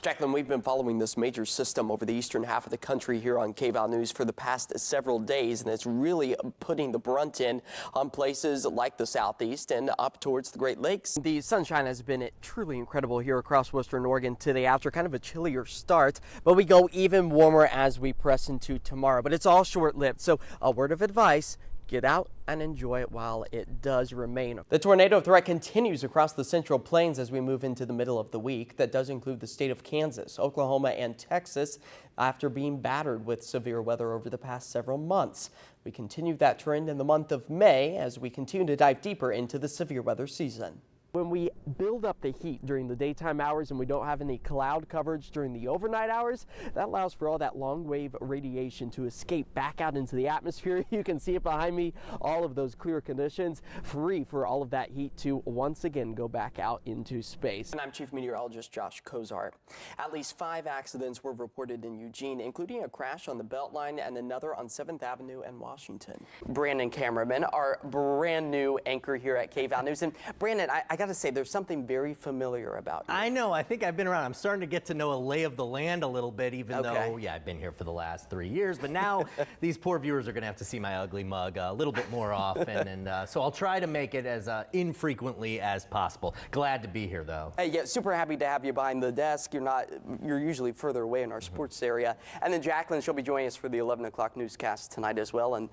Jacqueline, we've been following this major system over the eastern half of the country here on KVAL News for the past several days, and it's really putting the brunt in on places like the southeast and up towards the Great Lakes. The sunshine has been truly incredible here across western Oregon today after kind of a chillier start, but we go even warmer as we press into tomorrow. But it's all short-lived, so a word of advice: get out and enjoy it while it does remain. The tornado threat continues across the Central Plains as we move into the middle of the week. That does include the state of Kansas, Oklahoma, and Texas after being battered with severe weather over the past several months. We continue that trend in the month of May as we continue to dive deeper into the severe weather season. When we build up the heat during the daytime hours and we don't have any cloud coverage during the overnight hours, that allows for all that long wave radiation to escape back out into the atmosphere. You can see it behind me, all of those clear conditions, free for all of that heat to once again go back out into space. And I'm Chief Meteorologist Josh Cozart. At least 5 accidents were reported in Eugene, including a crash on the Beltline and another on 7th Avenue and Washington. Brandon Cameraman, our brand new anchor here at KVAL News. And Brandon, I got to say, there's something very familiar about you. I know. I think I've been around. I'm starting to get to know a lay of the land a little bit, even though, yeah, I've been here for the last 3 years. But now these poor viewers are going to have to see my ugly mug a little bit more often. And so I'll try to make it as infrequently as possible. Glad to be here, though. Hey, yeah, super happy to have you behind the desk. You're usually further away in our sports area. And then Jacqueline, she'll be joining us for the 11 o'clock newscast tonight as well. And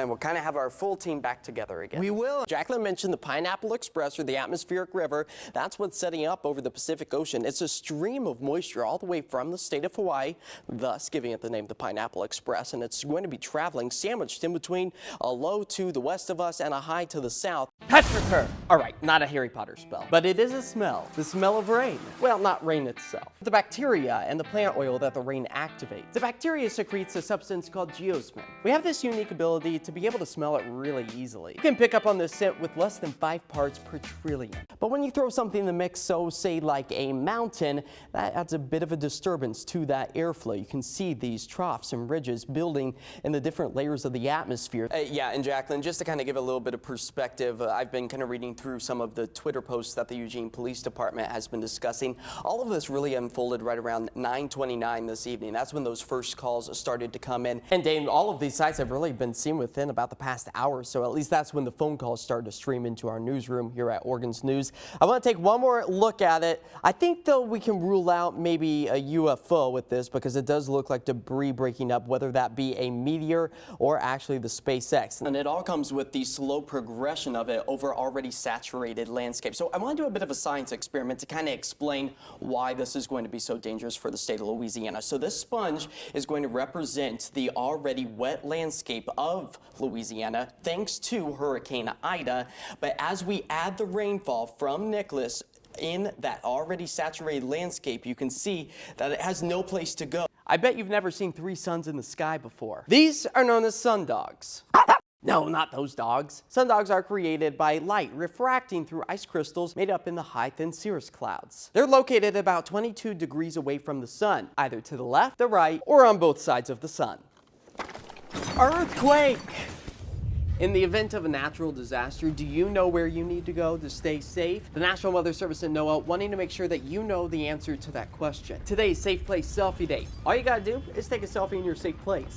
we'll kind of have our full team back together again. We will. Jacqueline mentioned the Pineapple Express, or the atmospheric river. That's what's setting up over the Pacific Ocean. It's a stream of moisture all the way from the state of Hawaii, thus giving it the name the Pineapple Express. And it's going to be traveling sandwiched in between a low to the west of us and a high to the south. Petrichor! All right, not a Harry Potter spell, but it is a smell. The smell of rain. Well, not rain itself. The bacteria and the plant oil that the rain activates. The bacteria secretes a substance called geosmin. We have this unique ability to be able to smell it really easily. You can pick up on this scent with less than 5 parts per trillion. But when you throw something in the mix, so say like a mountain, that adds a bit of a disturbance to that airflow. You can see these troughs and ridges building in the different layers of the atmosphere. Yeah, and Jacqueline, just to kind of give a little bit of perspective, I've been kind of reading through some of the Twitter posts that the Eugene Police Department has been discussing. All of this really unfolded right around 9:29 this evening. That's when those first calls started to come in. And Dane, all of these sites have really been seen within about the past hour, so at least that's when the phone calls started to stream into our newsroom here at Oregon's News. I want to take one more look at it. I think, though, we can rule out maybe a UFO with this because it does look like debris breaking up, whether that be a meteor or actually the SpaceX. And it all comes with the slow progression of it over already saturated landscape. So I want to do a bit of a science experiment to kind of explain why this is going to be so dangerous for the state of Louisiana. So this sponge is going to represent the already wet landscape of Louisiana thanks to Hurricane Ida. But as we add the rainfall from Nicholas in that already saturated landscape, you can see that it has no place to go. I bet you've never seen 3 suns in the sky before. These are known as sundogs. No, not those dogs. Sundogs are created by light refracting through ice crystals made up in the high thin cirrus clouds. They're located about 22 degrees away from the sun, either to the left, the right, or on both sides of the sun. Earthquake! In the event of a natural disaster, do you know where you need to go to stay safe? The National Weather Service and NOAA wanting to make sure that you know the answer to that question. Today's Safe Place Selfie Day. All you gotta do is take a selfie in your safe place.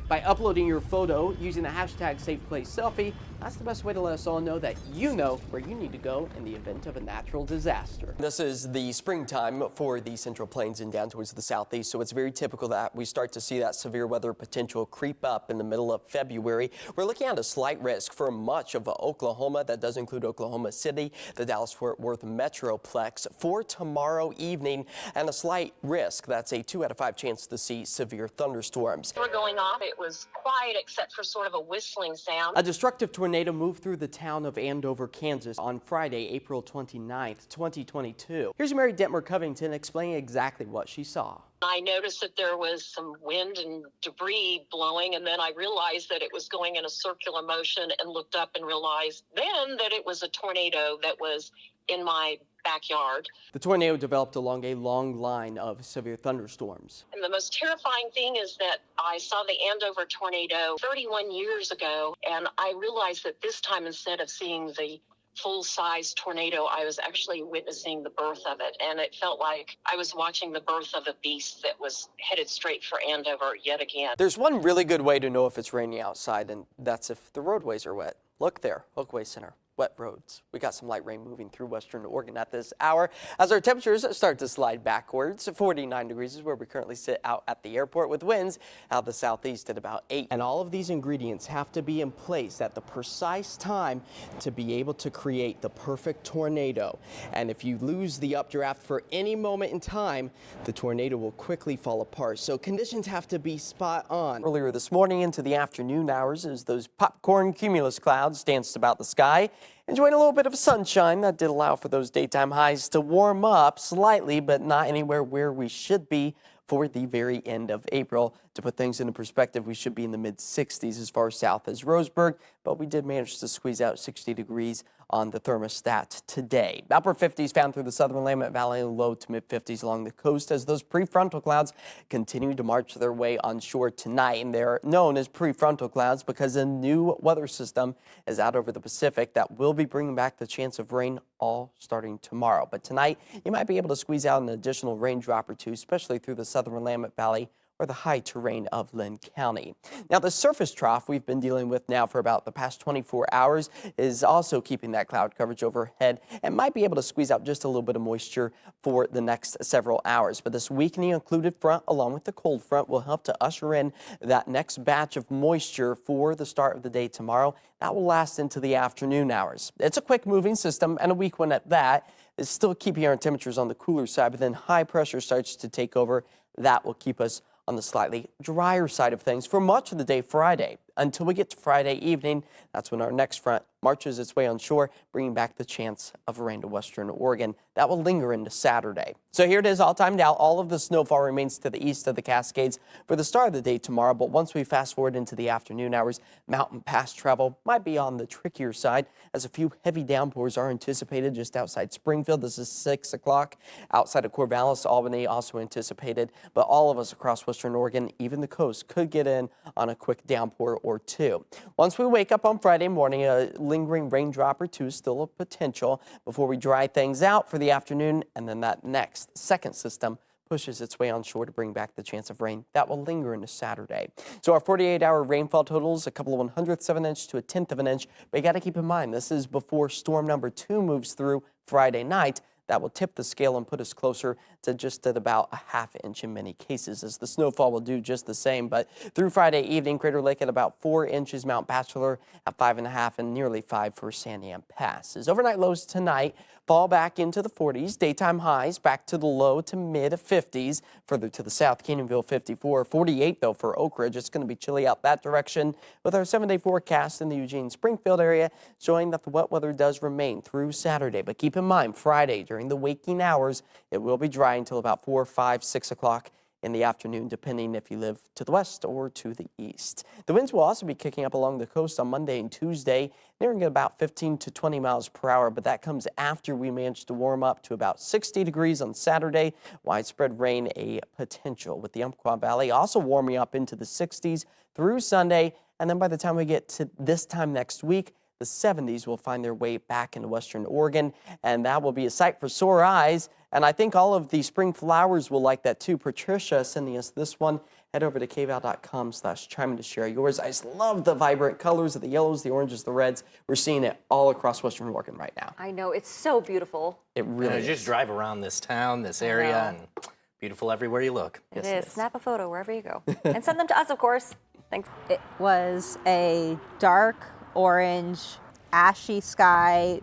By uploading your photo using the hashtag SafePlaceSelfie, that's the best way to let us all know that you know where you need to go in the event of a natural disaster. This is the springtime for the Central Plains and down towards the southeast, so it's very typical that we start to see that severe weather potential creep up in the middle of February. We're looking at a slight risk for much of Oklahoma. That does include Oklahoma City, the Dallas-Fort Worth Metroplex for tomorrow evening, and a slight risk. That's a 2 out of 5 chance to see severe thunderstorms. We're going off. It was quiet except for sort of a whistling sound. A destructive tornado moved through the town of Andover, Kansas on Friday, April 29th, 2022. Here's Mary Detmer Covington explaining exactly what she saw. I noticed that there was some wind and debris blowing, and then I realized that it was going in a circular motion and looked up and realized then that it was a tornado that was in my backyard. The tornado developed along a long line of severe thunderstorms. And the most terrifying thing is that I saw the Andover tornado 31 years ago, and I realized that this time, instead of seeing the full-size tornado. I was actually witnessing the birth of it, and it felt like I was watching the birth of a beast that was headed straight for Andover yet again. There's one really good way to know if it's raining outside, and that's if the roadways are wet. Look there, Oakway Center. Wet roads. We got some light rain moving through western Oregon at this hour as our temperatures start to slide backwards. 49 degrees is where we currently sit out at the airport with winds out the southeast at about 8. And all of these ingredients have to be in place at the precise time to be able to create the perfect tornado. And if you lose the updraft for any moment in time, the tornado will quickly fall apart. So conditions have to be spot on. Earlier this morning into the afternoon hours as those popcorn cumulus clouds danced about the sky. Enjoying a little bit of sunshine. That did allow for those daytime highs to warm up slightly, but not anywhere where we should be for the very end of April. To put things into perspective, we should be in the mid-60s as far south as Roseburg, but we did manage to squeeze out 60 degrees on the thermostat today. Upper 50s found through the southern Willamette Valley, low to mid-50s along the coast as those prefrontal clouds continue to march their way onshore tonight. And they're known as prefrontal clouds because a new weather system is out over the Pacific that will be bringing back the chance of rain all starting tomorrow. But tonight, you might be able to squeeze out an additional raindrop or two, especially through the southern Willamette Valley or the high terrain of Linn County. Now, the surface trough we've been dealing with now for about the past 24 hours is also keeping that cloud coverage overhead and might be able to squeeze out just a little bit of moisture for the next several hours. But this weakening included front along with the cold front will help to usher in that next batch of moisture for the start of the day tomorrow. That will last into the afternoon hours. It's a quick moving system and a weak one at that. It's still keeping our temperatures on the cooler side, but then high pressure starts to take over. That will keep us on the slightly drier side of things for much of the day Friday. Until we get to Friday evening, that's when our next front marches its way onshore, bringing back the chance of rain to western Oregon. That will linger into Saturday. So here it is all timed out. All of the snowfall remains to the east of the Cascades for the start of the day tomorrow. But once we fast forward into the afternoon hours, mountain pass travel might be on the trickier side as a few heavy downpours are anticipated just outside Springfield. This is 6 o'clock. Outside of Corvallis, Albany also anticipated. But all of us across western Oregon, even the coast, could get in on a quick downpour or two. Once we wake up on Friday morning, a lingering raindrop or two is still a potential before we dry things out for the afternoon, and then that next second system pushes its way onshore to bring back the chance of rain that will linger into Saturday. So our 48-hour rainfall totals, a couple of 1/100ths of an inch to a 1/10 of an inch. But you got to keep in mind, this is before storm number 2 moves through Friday night. That will tip the scale and put us closer to just at about a 1/2 inch in many cases, as the snowfall will do just the same. But through Friday evening, Crater Lake at about 4 inches, Mount Bachelor at 5.5, and nearly 5 for Sandiam Pass. As overnight lows tonight fall back into the 40s, daytime highs back to the low to mid 50s. Further to the south, Canyonville 54, 48 though for Oak Ridge. It's going to be chilly out that direction with our 7-day forecast in the Eugene Springfield area showing that the wet weather does remain through Saturday. But keep in mind, Friday during the waking hours, it will be dry until about 4, 5, 6 o'clock in the afternoon, depending if you live to the west or to the east. The winds will also be kicking up along the coast on Monday and Tuesday, nearing about 15 to 20 miles per hour, but that comes after we manage to warm up to about 60 degrees on Saturday. Widespread rain a potential, with the Umpqua Valley also warming up into the 60s through Sunday, and then by the time we get to this time next week, the 70s will find their way back into western Oregon, and that will be a sight for sore eyes. And I think all of the spring flowers will like that too. Patricia sending us this one. Head over to KVAL.com/chime to share yours. I just love the vibrant colors of the yellows, the oranges, the reds. We're seeing it all across western Oregon right now. I know, it's so beautiful. It really is. Just drive around this town, this area, and beautiful everywhere you look. It is. Snap a photo wherever you go. And send them to us, of course. Thanks. It was a dark orange, ashy sky,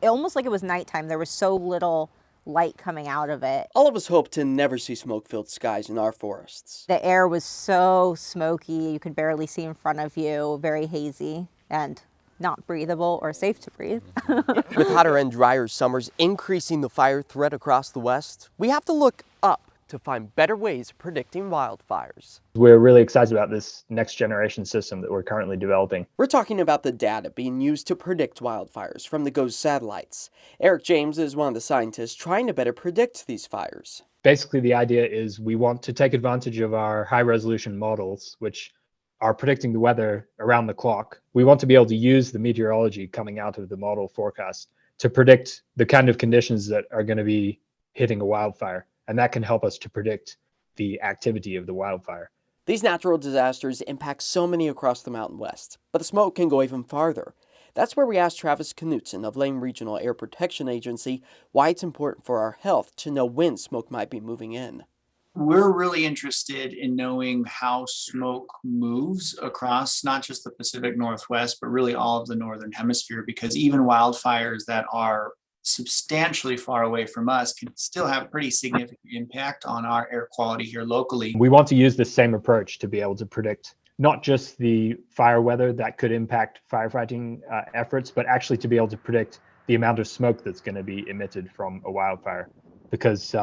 almost like it was nighttime. There was so little light coming out of it. All of us hope to never see smoke-filled skies in our forests. The air was so smoky, you could barely see in front of you, very hazy and not breathable or safe to breathe. With hotter and drier summers increasing the fire threat across the west, we have to look up to find better ways of predicting wildfires. We're really excited about this next generation system that we're currently developing. We're talking about the data being used to predict wildfires from the GOES satellites. Eric James is one of the scientists trying to better predict these fires. Basically, the idea is we want to take advantage of our high resolution models, which are predicting the weather around the clock. We want to be able to use the meteorology coming out of the model forecast to predict the kind of conditions that are going to be hitting a wildfire. And that can help us to predict the activity of the wildfire. These natural disasters impact so many across the Mountain West, but the smoke can go even farther. That's where we asked Travis Knutson of Lane Regional Air Protection Agency why it's important for our health to know when smoke might be moving in. We're really interested in knowing how smoke moves across not just the Pacific Northwest, but really all of the Northern Hemisphere, because even wildfires that are substantially far away from us can still have a pretty significant impact on our air quality here locally. We want to use the same approach to be able to predict not just the fire weather that could impact firefighting efforts, but actually to be able to predict the amount of smoke that's going to be emitted from a wildfire. Because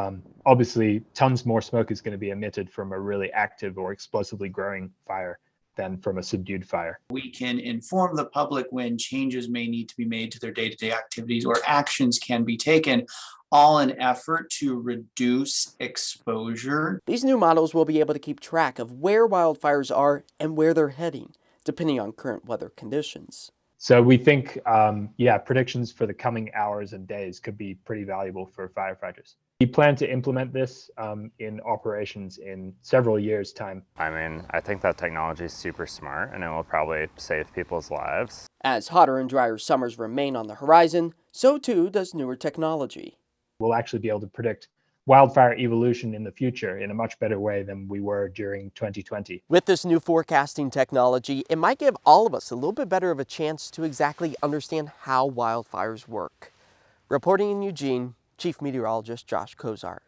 obviously tons more smoke is going to be emitted from a really active or explosively growing fire than from a subdued fire. We can inform the public when changes may need to be made to their day-to-day activities or actions can be taken, all in effort to reduce exposure. These new models will be able to keep track of where wildfires are and where they're heading, depending on current weather conditions. So we think, predictions for the coming hours and days could be pretty valuable for firefighters. We plan to implement this in operations in several years' time. I mean, I think that technology is super smart and it will probably save people's lives. As hotter and drier summers remain on the horizon, so too does newer technology. We'll actually be able to predict wildfire evolution in the future in a much better way than we were during 2020. With this new forecasting technology, it might give all of us a little bit better of a chance to exactly understand how wildfires work. Reporting in Eugene, Chief Meteorologist Josh Cozart.